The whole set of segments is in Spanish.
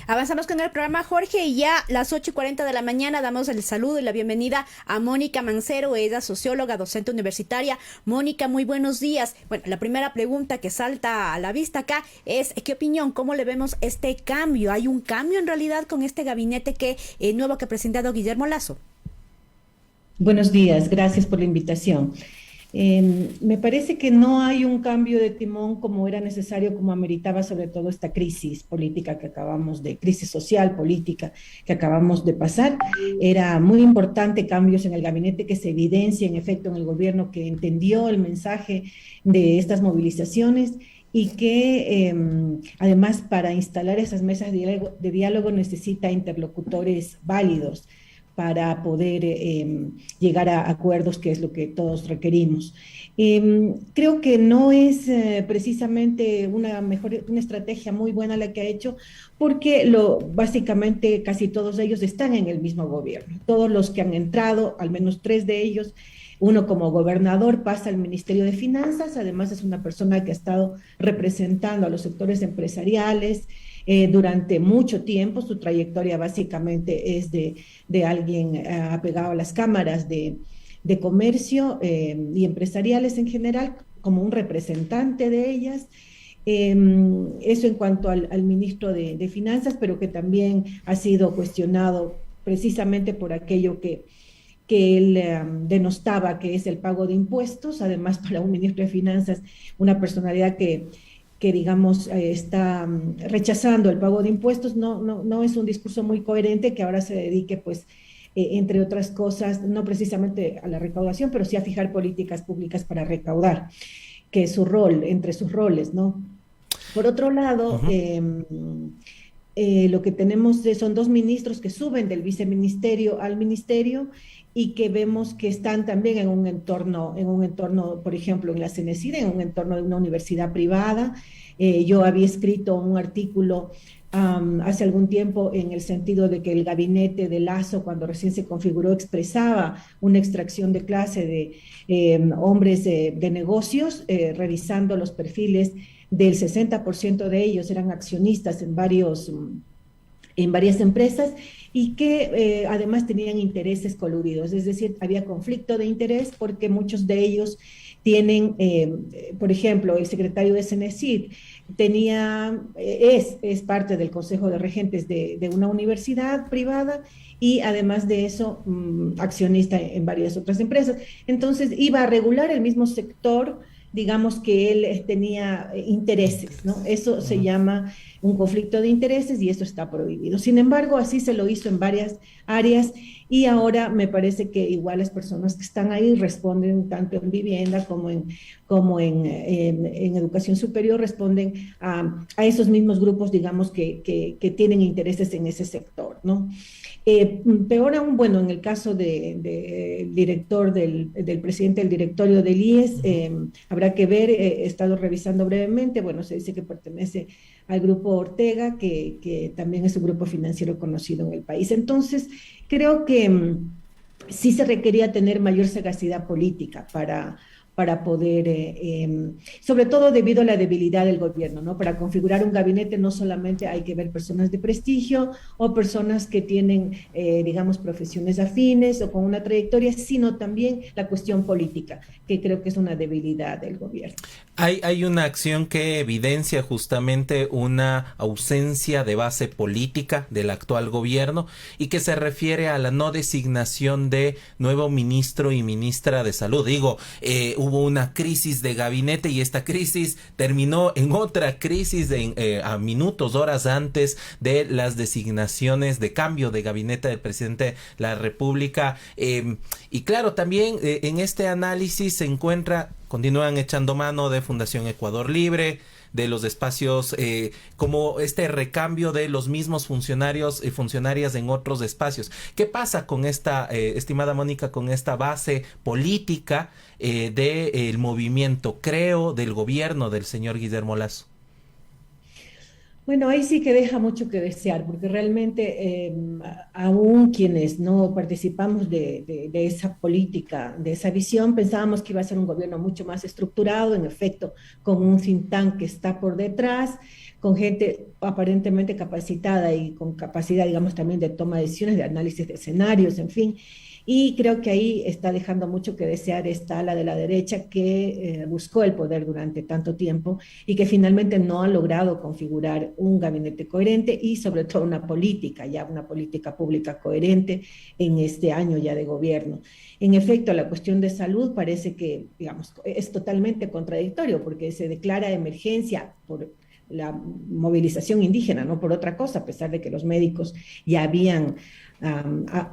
Avanzamos con el programa, Jorge, y ya las 8:40 de la mañana damos el saludo y la bienvenida a Mónica Mancero. Ella es socióloga, docente universitaria. Mónica, muy buenos días. Bueno, la primera pregunta que salta a la vista acá es, ¿qué opinión? ¿Cómo le vemos este cambio? ¿Hay un cambio en realidad con este gabinete nuevo que ha presentado Guillermo Lasso? Buenos días, gracias por la invitación. Me parece que no hay un cambio de timón como era necesario, como ameritaba sobre todo esta crisis política crisis social, política que acabamos de pasar. Era muy importante cambios en el gabinete que se evidencia en efecto en el gobierno que entendió el mensaje de estas movilizaciones y que además para instalar esas mesas de diálogo necesita interlocutores válidos para poder llegar a acuerdos, que es lo que todos requerimos. Creo que no es precisamente una estrategia muy buena la que ha hecho, porque básicamente casi todos ellos están en el mismo gobierno. Todos los que han entrado, al menos 3 de ellos, uno como gobernador pasa al Ministerio de Finanzas, además es una persona que ha estado representando a los sectores empresariales, durante mucho tiempo. Su trayectoria básicamente es de alguien apegado a las cámaras de comercio y empresariales en general, como un representante de ellas. Eso en cuanto al ministro de Finanzas, pero que también ha sido cuestionado precisamente por aquello que él denostaba, que es el pago de impuestos. Además, para un ministro de Finanzas, una personalidad que digamos está rechazando el pago de impuestos, no es un discurso muy coherente, que ahora se dedique pues entre otras cosas, no precisamente a la recaudación, pero sí a fijar políticas públicas para recaudar, que es su rol, entre sus roles, ¿no? Por otro lado, Ujú. lo que tenemos son 2 ministros que suben del viceministerio al ministerio y que vemos que están también en un entorno, por ejemplo, en la CENESID, en un entorno de una universidad privada. Yo había escrito un artículo hace algún tiempo en el sentido de que el gabinete de Lasso, cuando recién se configuró, expresaba una extracción de clase de hombres de negocios, revisando los perfiles del 60% de ellos eran accionistas en varias empresas y que además tenían intereses coludidos, es decir, había conflicto de interés porque muchos de ellos tienen, por ejemplo, el secretario de CENESID es parte del Consejo de Regentes de una universidad privada y además de eso, accionista en varias otras empresas. Entonces, iba a regular el mismo sector, digamos que él tenía intereses, ¿no? Eso se Ujú. llama un conflicto de intereses y eso está prohibido. Sin embargo, así se lo hizo en varias áreas y ahora me parece que igual las personas que están ahí responden tanto en vivienda como en educación superior, responden esos mismos grupos, digamos, que tienen intereses en ese sector, ¿no? Peor aún, bueno, en el caso del director, del presidente del directorio del IES, Ujú. habrá que ver, he estado revisando brevemente, bueno, se dice que pertenece al grupo Ortega, que también es un grupo financiero conocido en el país. Entonces, creo que sí se requería tener mayor sagacidad política para poder, sobre todo debido a la debilidad del gobierno, ¿no? Para configurar un gabinete no solamente hay que ver personas de prestigio o personas que tienen, digamos, profesiones afines o con una trayectoria, sino también la cuestión política, que creo que es una debilidad del gobierno. Hay una acción que evidencia justamente una ausencia de base política del actual gobierno y que se refiere a la no designación de nuevo ministro y ministra de salud. Digo, hubo una crisis de gabinete y esta crisis terminó en otra crisis a minutos, horas antes de las designaciones de cambio de gabinete del presidente de la República. Y claro, también en este análisis se continúan echando mano de Fundación Ecuador Libre, de los espacios, como este recambio de los mismos funcionarios y funcionarias en otros espacios. ¿Qué pasa con esta, estimada Mónica, con esta base política del movimiento, creo, del gobierno del señor Guillermo Lasso? Bueno, ahí sí que deja mucho que desear, porque realmente aún quienes no participamos de esa política, de esa visión, pensábamos que iba a ser un gobierno mucho más estructurado, en efecto, con un think tank que está por detrás, con gente aparentemente capacitada y con capacidad, digamos, también de toma de decisiones, de análisis de escenarios, en fin. Y creo que ahí está dejando mucho que desear esta ala de la derecha que buscó el poder durante tanto tiempo y que finalmente no ha logrado configurar un gabinete coherente y sobre todo una política pública coherente en este año ya de gobierno. En efecto, la cuestión de salud parece que, digamos, es totalmente contradictorio porque se declara emergencia por la movilización indígena, no por otra cosa, a pesar de que los médicos ya habían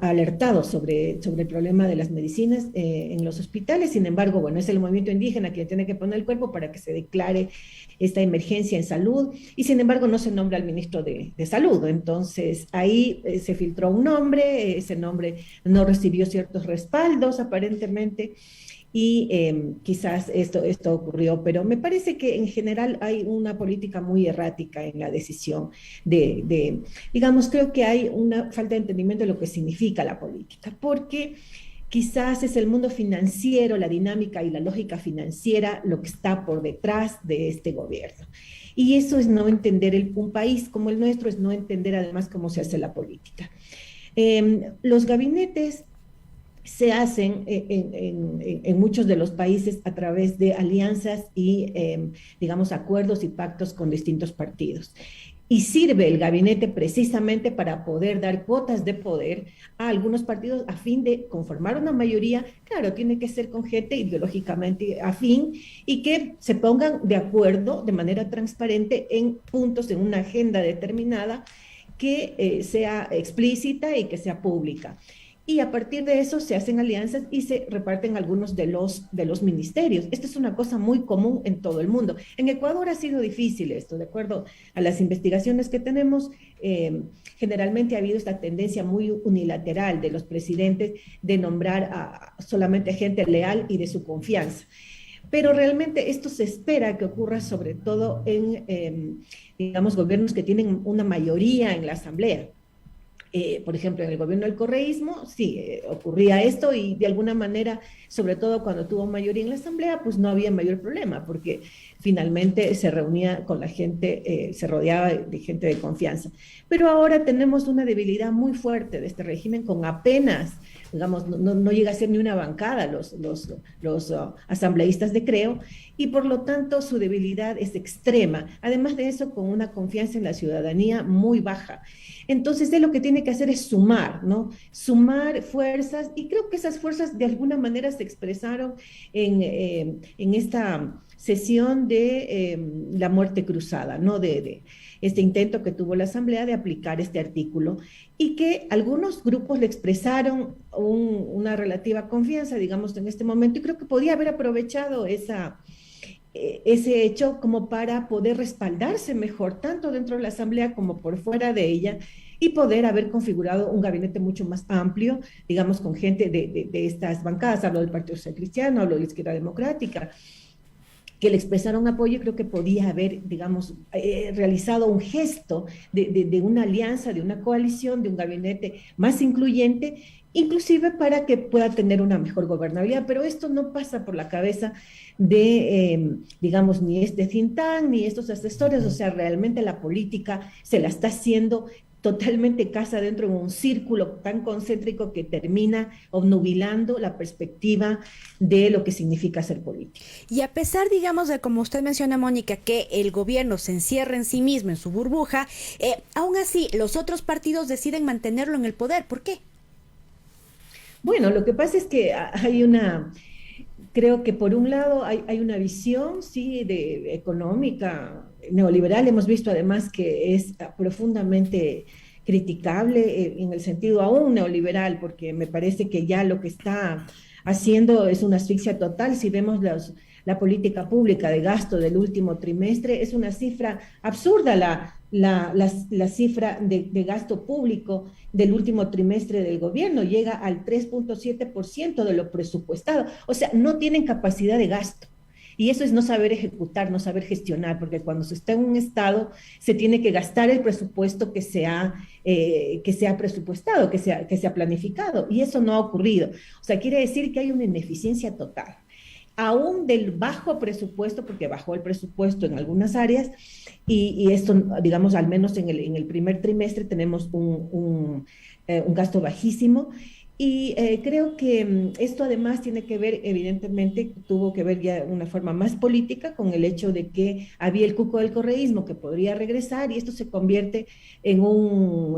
alertado sobre el problema de las medicinas en los hospitales. Sin embargo, bueno, es el movimiento indígena quien tiene que poner el cuerpo para que se declare esta emergencia en salud, y sin embargo no se nombra al ministro de Salud. Entonces ahí se filtró un nombre, ese nombre no recibió ciertos respaldos aparentemente, y quizás esto ocurrió, pero me parece que en general hay una política muy errática en la decisión digamos, creo que hay una falta de entendimiento de lo que significa la política, porque quizás es el mundo financiero, la dinámica y la lógica financiera lo que está por detrás de este gobierno. Y eso es no entender un país como el nuestro, es no entender además cómo se hace la política. Los gabinetes se hacen en muchos de los países a través de alianzas y, digamos, acuerdos y pactos con distintos partidos. Y sirve el gabinete precisamente para poder dar cuotas de poder a algunos partidos a fin de conformar una mayoría. Claro, tiene que ser con gente ideológicamente afín y que se pongan de acuerdo de manera transparente en puntos, en una agenda determinada que sea explícita y que sea pública. Y a partir de eso se hacen alianzas y se reparten algunos de los ministerios. Esto es una cosa muy común en todo el mundo. En Ecuador ha sido difícil esto, de acuerdo a las investigaciones que tenemos. Generalmente ha habido esta tendencia muy unilateral de los presidentes de nombrar a solamente gente leal y de su confianza. Pero realmente esto se espera que ocurra sobre todo en, digamos, gobiernos que tienen una mayoría en la asamblea. Por ejemplo, en el gobierno del correísmo, sí, ocurría esto y de alguna manera, sobre todo cuando tuvo mayoría en la asamblea, pues no había mayor problema, porque finalmente se reunía con la gente, se rodeaba de gente de confianza. Pero ahora tenemos una debilidad muy fuerte de este régimen con apenas, digamos, no llega a ser ni una bancada los asambleístas de Creo, y por lo tanto su debilidad es extrema. Además de eso, con una confianza en la ciudadanía muy baja. Entonces, él lo que tiene que hacer es sumar, ¿no? Sumar fuerzas, y creo que esas fuerzas de alguna manera se expresaron en esta sesión de la muerte cruzada, ¿no? De este intento que tuvo la Asamblea de aplicar este artículo, y que algunos grupos le expresaron una relativa confianza, digamos, en este momento, y creo que podía haber aprovechado ese hecho como para poder respaldarse mejor, tanto dentro de la Asamblea como por fuera de ella, y poder haber configurado un gabinete mucho más amplio, digamos, con gente de estas bancadas. Hablo del Partido Social Cristiano, hablo de la Izquierda Democrática, que le expresaron apoyo. Creo que podía haber, digamos, realizado un gesto de una alianza, de una coalición, de un gabinete más incluyente, inclusive para que pueda tener una mejor gobernabilidad. Pero esto no pasa por la cabeza de, digamos, ni este think tank, ni estos asesores. O sea, realmente la política se la está haciendo totalmente casa dentro de un círculo tan concéntrico que termina obnubilando la perspectiva de lo que significa ser político. Y a pesar, digamos, de como usted menciona, Mónica, que el gobierno se encierra en sí mismo, en su burbuja, aún así los otros partidos deciden mantenerlo en el poder. ¿Por qué? Bueno, lo que pasa es que creo que por un lado hay una visión, sí, económica, neoliberal. Hemos visto además que es profundamente criticable en el sentido aún neoliberal, porque me parece que ya lo que está haciendo es una asfixia total. Si vemos la política pública de gasto del último trimestre, es una cifra absurda la cifra de gasto público del último trimestre del gobierno. Llega al 3.7% de lo presupuestado. O sea, no tienen capacidad de gasto. Y eso es no saber ejecutar, no saber gestionar, porque cuando se está en un estado se tiene que gastar el presupuesto que se ha presupuestado, que se ha planificado, y eso no ha ocurrido. O sea, quiere decir que hay una ineficiencia total. aún del bajo presupuesto, porque bajó el presupuesto en algunas áreas, y esto, digamos, al menos en el primer trimestre tenemos un gasto bajísimo. Y creo que esto además tiene que ver, evidentemente, tuvo que ver ya de una forma más política con el hecho de que había el cuco del correísmo que podría regresar y esto se convierte en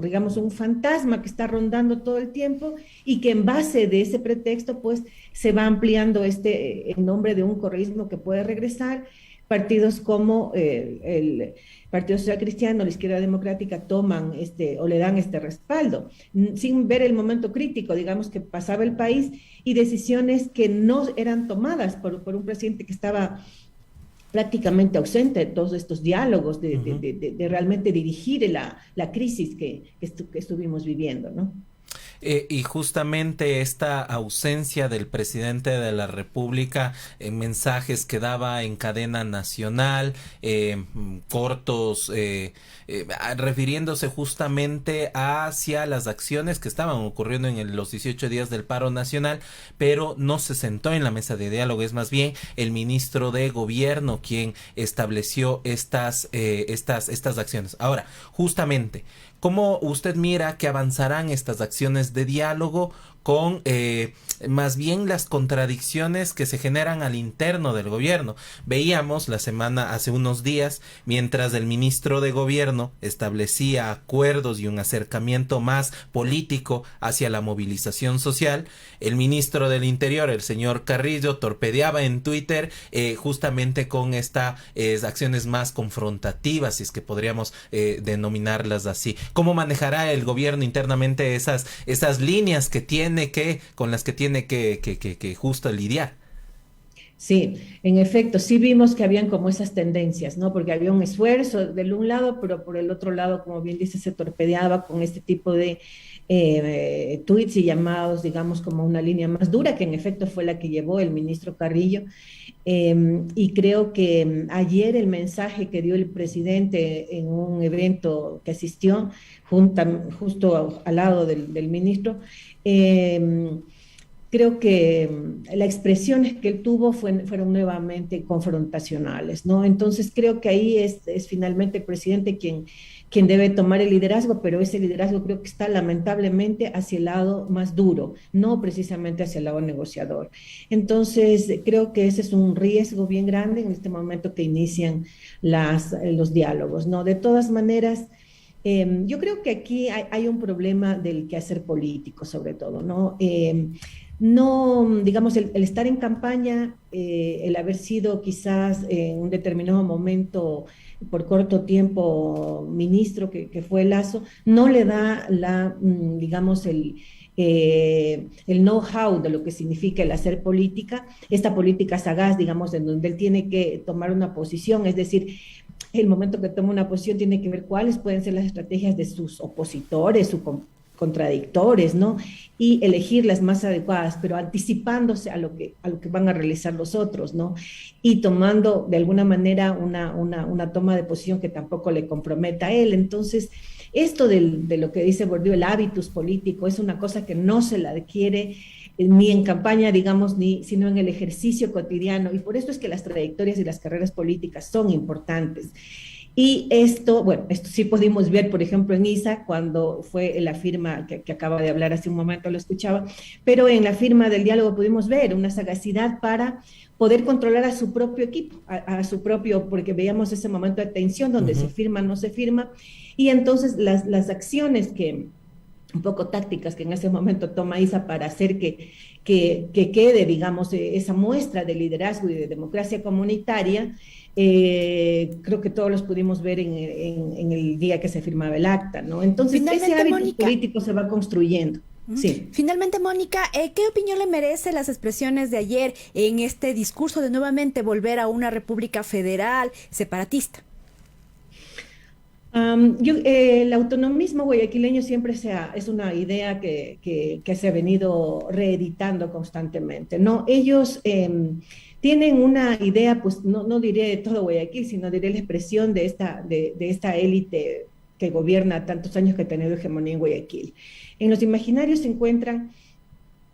digamos, un fantasma que está rondando todo el tiempo y que en base de ese pretexto, pues, se va ampliando en nombre de un correísmo que puede regresar. Partidos como el Partido Social Cristiano, la Izquierda Democrática toman o le dan este respaldo, sin ver el momento crítico, digamos, que pasaba el país y decisiones que no eran tomadas por un presidente que estaba prácticamente ausente de todos estos diálogos, de realmente dirigir la crisis que estuvimos viviendo, ¿no? Y justamente esta ausencia del presidente de la República en mensajes que daba en cadena nacional, cortos, refiriéndose justamente hacia las acciones que estaban ocurriendo en los 18 días del paro nacional, pero no se sentó en la mesa de diálogo. Es más bien el ministro de Gobierno quien estableció estas acciones. Ahora, justamente, ¿cómo usted mira que avanzarán estas acciones de diálogo con más bien las contradicciones que se generan al interno del gobierno? Veíamos hace unos días, mientras el ministro de Gobierno establecía acuerdos y un acercamiento más político hacia la movilización social, el ministro del Interior, el señor Carrillo, torpedeaba en Twitter justamente con estas acciones más confrontativas, si es que podríamos denominarlas así. ¿Cómo manejará el gobierno internamente esas líneas que tiene con las que tiene que justo lidiar? Sí, en efecto, sí vimos que habían como esas tendencias, ¿no? Porque había un esfuerzo del un lado, pero por el otro lado, como bien dice, se torpedeaba con este tipo de tweets y llamados, digamos, como una línea más dura, que en efecto fue la que llevó el ministro Carrillo. Y creo que ayer el mensaje que dio el presidente en un evento que asistió, justo al lado del ministro, creo que las expresiones que él tuvo fueron nuevamente confrontacionales, ¿no? Entonces creo que ahí es finalmente el presidente quien debe tomar el liderazgo, pero ese liderazgo creo que está lamentablemente hacia el lado más duro, no precisamente hacia el lado negociador. Entonces creo que ese es un riesgo bien grande en este momento que inician los diálogos, ¿no? De todas maneras, yo creo que aquí hay un problema del quehacer político, sobre todo, ¿no? No, digamos, el estar en campaña, el haber sido quizás en un determinado momento, por corto tiempo, ministro, que fue Lasso, no le da digamos, el know-how de lo que significa el hacer política, esta política sagaz, digamos, en donde él tiene que tomar una posición, es decir, el momento que toma una posición tiene que ver cuáles pueden ser las estrategias de sus opositores, sus contradictores, ¿no? Y elegir las más adecuadas, pero anticipándose a lo que van a realizar los otros, ¿no? Y tomando de alguna manera una toma de posición que tampoco le comprometa a él. Entonces, esto de lo que dice Bourdieu, el hábitus político, es una cosa que no se la adquiere ni en campaña, digamos, sino en el ejercicio cotidiano, y por esto es que las trayectorias y las carreras políticas son importantes. Y esto sí pudimos ver, por ejemplo, en ISA, cuando fue la firma que acaba de hablar hace un momento, lo escuchaba, pero en la firma del diálogo pudimos ver una sagacidad para poder controlar a su propio equipo, a su propio, porque veíamos ese momento de tensión donde se firma, no se firma, y entonces las acciones un poco tácticas que en ese momento toma ISA para hacer que quede, digamos, esa muestra de liderazgo y de democracia comunitaria, creo que todos los pudimos ver en el día que se firmaba el acta, ¿no? Entonces, ese hábito político se va construyendo. Sí. Finalmente, Mónica, ¿qué opinión le merece las expresiones de ayer en este discurso de nuevamente volver a una república federal separatista? El autonomismo guayaquileño siempre es una idea que se ha venido reeditando constantemente, ¿no? Ellos tienen una idea, pues no diré de todo Guayaquil, sino diré la expresión de esta élite que gobierna tantos años que ha tenido hegemonía en Guayaquil. En los imaginarios se encuentran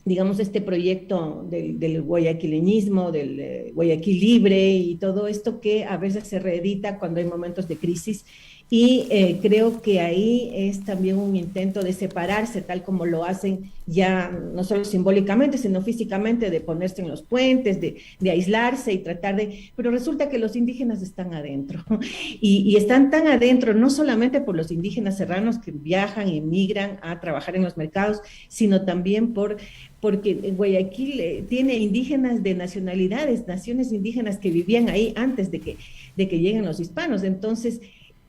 digamos, este proyecto del guayaquileñismo, del Guayaquil libre y todo esto que a veces se reedita cuando hay momentos de crisis. Y creo que ahí es también un intento de separarse, tal como lo hacen ya no solo simbólicamente, sino físicamente, de ponerse en los puentes, de aislarse y tratar de... Pero resulta que los indígenas están adentro, y están tan adentro no solamente por los indígenas serranos que viajan y migran a trabajar en los mercados, sino también porque Guayaquil tiene indígenas de nacionalidades, naciones indígenas que vivían ahí antes de que lleguen los hispanos. Entonces,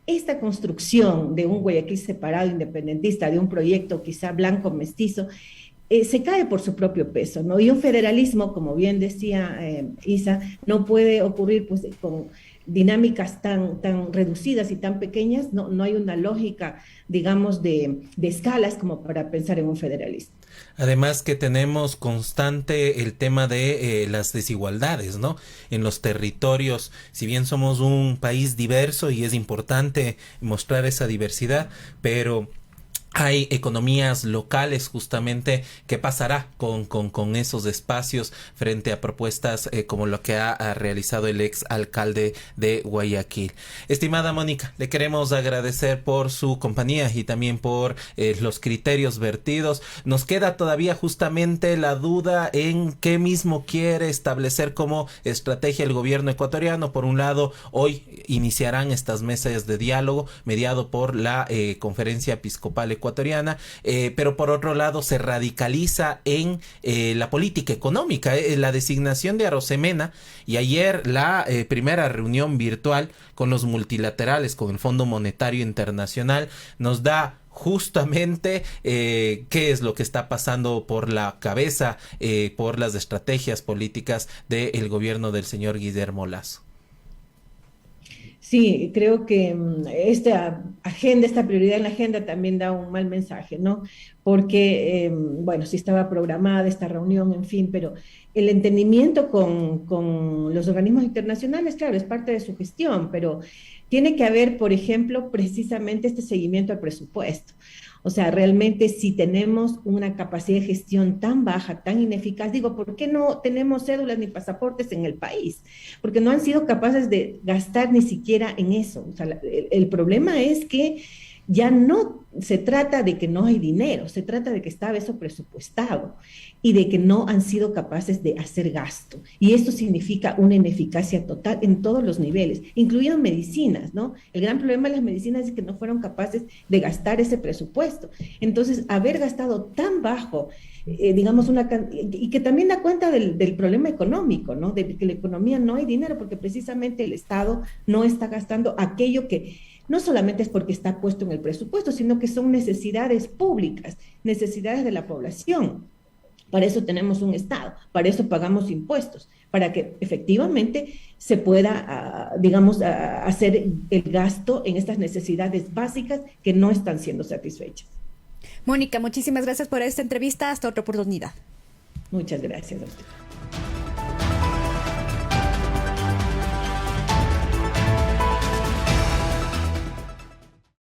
esta construcción de un Guayaquil separado, independentista, de un proyecto quizá blanco mestizo, se cae por su propio peso, ¿no? Y un federalismo, como bien decía Isa, no puede ocurrir pues con dinámicas tan reducidas y tan pequeñas. No hay una lógica, digamos, de escalas como para pensar en un federalismo. Además que tenemos constante el tema de las desigualdades, ¿no? En los territorios, si bien somos un país diverso y es importante mostrar esa diversidad, pero hay economías locales justamente. ¿Qué pasará con esos espacios frente a propuestas como lo que ha realizado el ex alcalde de Guayaquil? Estimada Mónica, le queremos agradecer por su compañía y también por los criterios vertidos. Nos queda todavía justamente la duda en qué mismo quiere establecer como estrategia el gobierno ecuatoriano. Por un lado, hoy iniciarán estas mesas de diálogo mediado por la Conferencia Episcopal Ecuatoriana, pero por otro lado se radicaliza en la política económica, la designación de Arosemena, y ayer la primera reunión virtual con los multilaterales, con el Fondo Monetario Internacional, nos da justamente qué es lo que está pasando por la cabeza, por las estrategias políticas del gobierno del señor Guillermo Lasso. Sí, creo que esta agenda, esta prioridad en la agenda también da un mal mensaje, ¿no? Porque, bueno, sí estaba programada esta reunión, en fin, pero el entendimiento con los organismos internacionales, claro, es parte de su gestión, pero tiene que haber, por ejemplo, precisamente este seguimiento al presupuesto. O sea, realmente si tenemos una capacidad de gestión tan baja, tan ineficaz, digo, ¿por qué no tenemos cédulas ni pasaportes en el país? Porque no han sido capaces de gastar ni siquiera en eso. O sea, el problema es que ya no se trata de que no hay dinero, se trata de que estaba eso presupuestado y de que no han sido capaces de hacer gasto. Y esto significa una ineficacia total en todos los niveles, incluidas medicinas, ¿no? El gran problema de las medicinas es que no fueron capaces de gastar ese presupuesto. Entonces, haber gastado tan bajo, digamos, y que también da cuenta del problema económico, ¿no? De que la economía no hay dinero porque precisamente el Estado no está gastando aquello que no solamente es porque está puesto en el presupuesto, sino que son necesidades públicas, necesidades de la población. Para eso tenemos un Estado, para eso pagamos impuestos, para que efectivamente se pueda, digamos, hacer el gasto en estas necesidades básicas que no están siendo satisfechas. Mónica, muchísimas gracias por esta entrevista. Hasta otra oportunidad. Muchas gracias a usted.